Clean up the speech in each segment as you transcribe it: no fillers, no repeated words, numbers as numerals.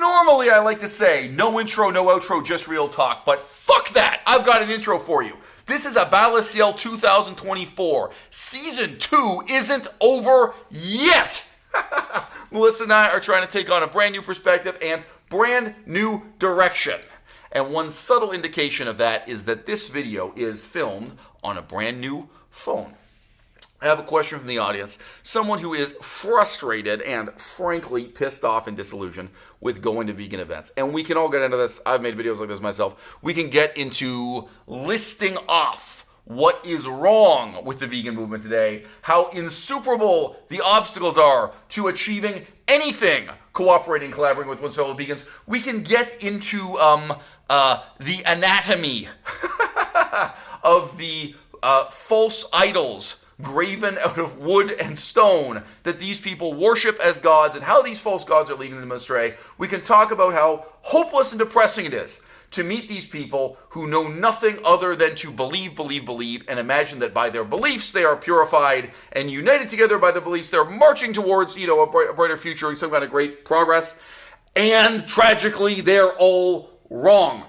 Normally, I like to say, no intro, no outro, just real talk. But fuck that! I've got an intro for you. This is à-bas-le-ciel 2024. Season 2 isn't over yet! Melissa and I are trying to take on a brand new perspective and brand new direction. And one subtle indication of that is that this video is filmed on a brand new phone. I have a question from the audience. Someone who is frustrated and frankly pissed off and disillusioned with going to vegan events. And we can all get into this. I've made videos like this myself. We can get into listing off what is wrong with the vegan movement today, how insuperable the obstacles are to achieving anything cooperating, collaborating with one's fellow vegans. We can get into the anatomy of the false idols graven out of wood and stone that these people worship as gods and how these false gods are leading them astray. We can talk about how hopeless and depressing it is to meet these people who know nothing other than to believe, and imagine that by their beliefs they are purified and united together by their beliefs they're marching towards, a brighter future and some kind of great progress. And tragically, they're all wrong.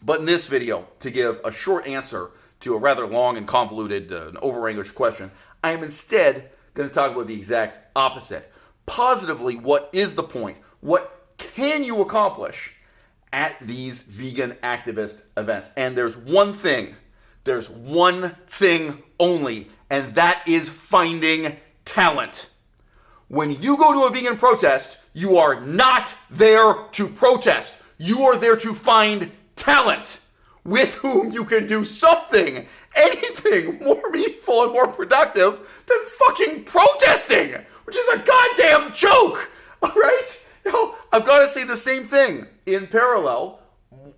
But in this video, to give a short answer to a rather long and convoluted and over-English question, I am instead going to talk about the exact opposite. Positively, what is the point? What can you accomplish at these vegan activist events? And there's one thing only, and that is finding talent. When you go to a vegan protest, you are not there to protest. You are there to find talent with whom you can do something, anything more meaningful and more productive than fucking protesting, which is a goddamn joke, all right? I've got to say the same thing in parallel.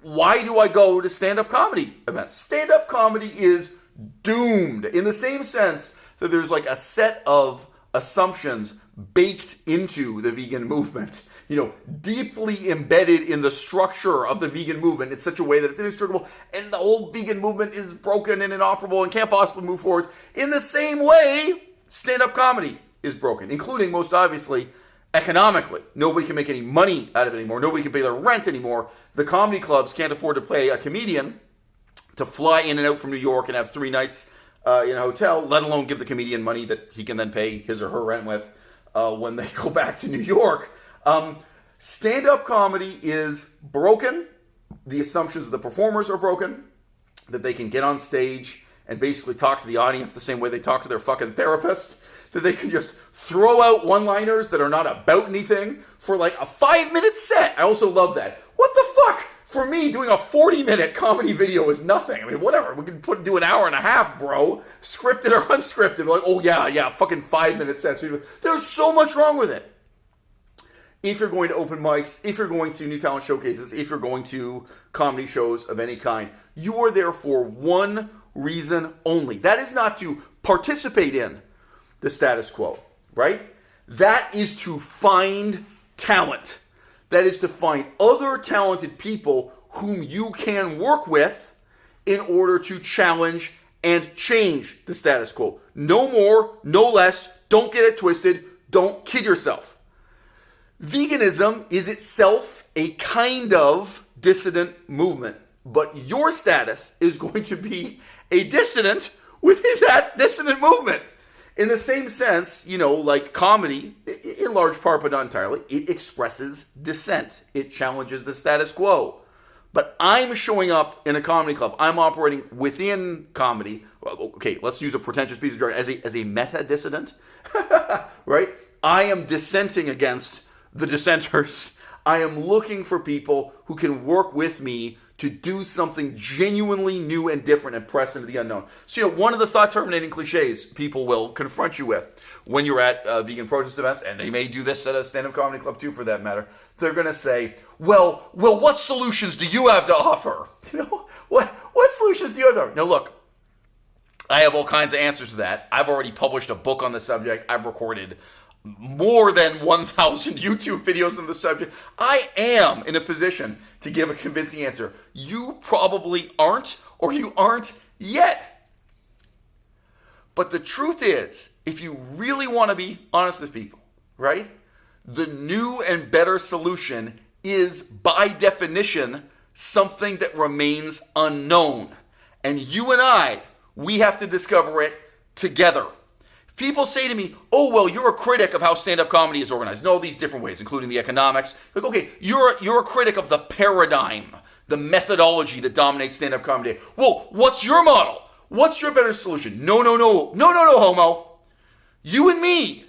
Why do I go to stand-up comedy events? Stand-up comedy is doomed in the same sense that there's like a set of assumptions baked into the vegan movement, deeply embedded in the structure of the vegan movement in such a way that it's inextricable, and the whole vegan movement is broken and inoperable and can't possibly move forward. In the same way, stand-up comedy is broken, including, most obviously, economically. Nobody can make any money out of it anymore. Nobody can pay their rent anymore. The comedy clubs can't afford to pay a comedian to fly in and out from New York and have 3 nights in a hotel, let alone give the comedian money that he can then pay his or her rent with when they go back to New York. Stand-up comedy is broken. The assumptions of the performers are broken, that they can get on stage and basically talk to the audience the same way they talk to their fucking therapist, that they can just throw out one-liners that are not about anything for like a 5-minute set. I also love that. What the fuck? For me, doing a 40-minute comedy video is nothing. I mean, whatever. We can do an hour and a half, bro. Scripted or unscripted. Like, oh yeah, fucking 5-minute sets. There's so much wrong with it. If you're going to open mics, if you're going to new talent showcases, if you're going to comedy shows of any kind, you are there for one reason only. That is not to participate in the status quo, right? That is to find talent. That is to find other talented people whom you can work with in order to challenge and change the status quo. No more, no less. Don't get it twisted. Don't kid yourself. Veganism is itself a kind of dissident movement, but your status is going to be a dissident within that dissident movement. In the same sense, like comedy, in large part but not entirely, it expresses dissent. It challenges the status quo. But I'm showing up in a comedy club. I'm operating within comedy. Okay, let's use a pretentious piece of jargon as a meta-dissident, right? I am dissenting against the dissenters. I am looking for people who can work with me to do something genuinely new and different and press into the unknown. So, one of the thought-terminating cliches people will confront you with when you're at vegan protest events, and they may do this at a stand-up comedy club too, for that matter, they're going to say, well, what solutions do you have to offer? What solutions do you have to offer? Now, look, I have all kinds of answers to that. I've already published a book on the subject. I've recorded more than 1,000 YouTube videos on the subject. I am in a position to give a convincing answer. You probably aren't, or you aren't yet. But the truth is, if you really want to be honest with people, right? The new and better solution is, by definition, something that remains unknown. And you and I, we have to discover it together. People say to me, oh, well, you're a critic of how stand-up comedy is organized in all these different ways, including the economics. Like, okay, you're a critic of the paradigm, the methodology that dominates stand-up comedy. Well, what's your model? What's your better solution? No, homo. You and me,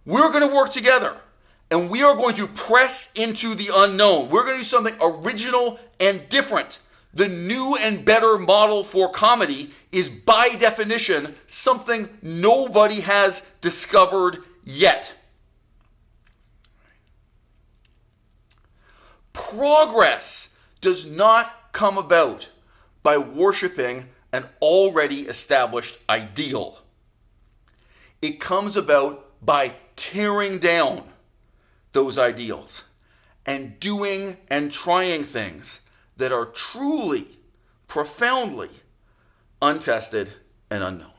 we're going to work together. And we are going to press into the unknown. We're going to do something original and different. The new and better model for comedy is, by definition, something nobody has discovered yet. Progress does not come about by worshiping an already established ideal. It comes about by tearing down those ideals and doing and trying things that are truly, profoundly untested and unknown.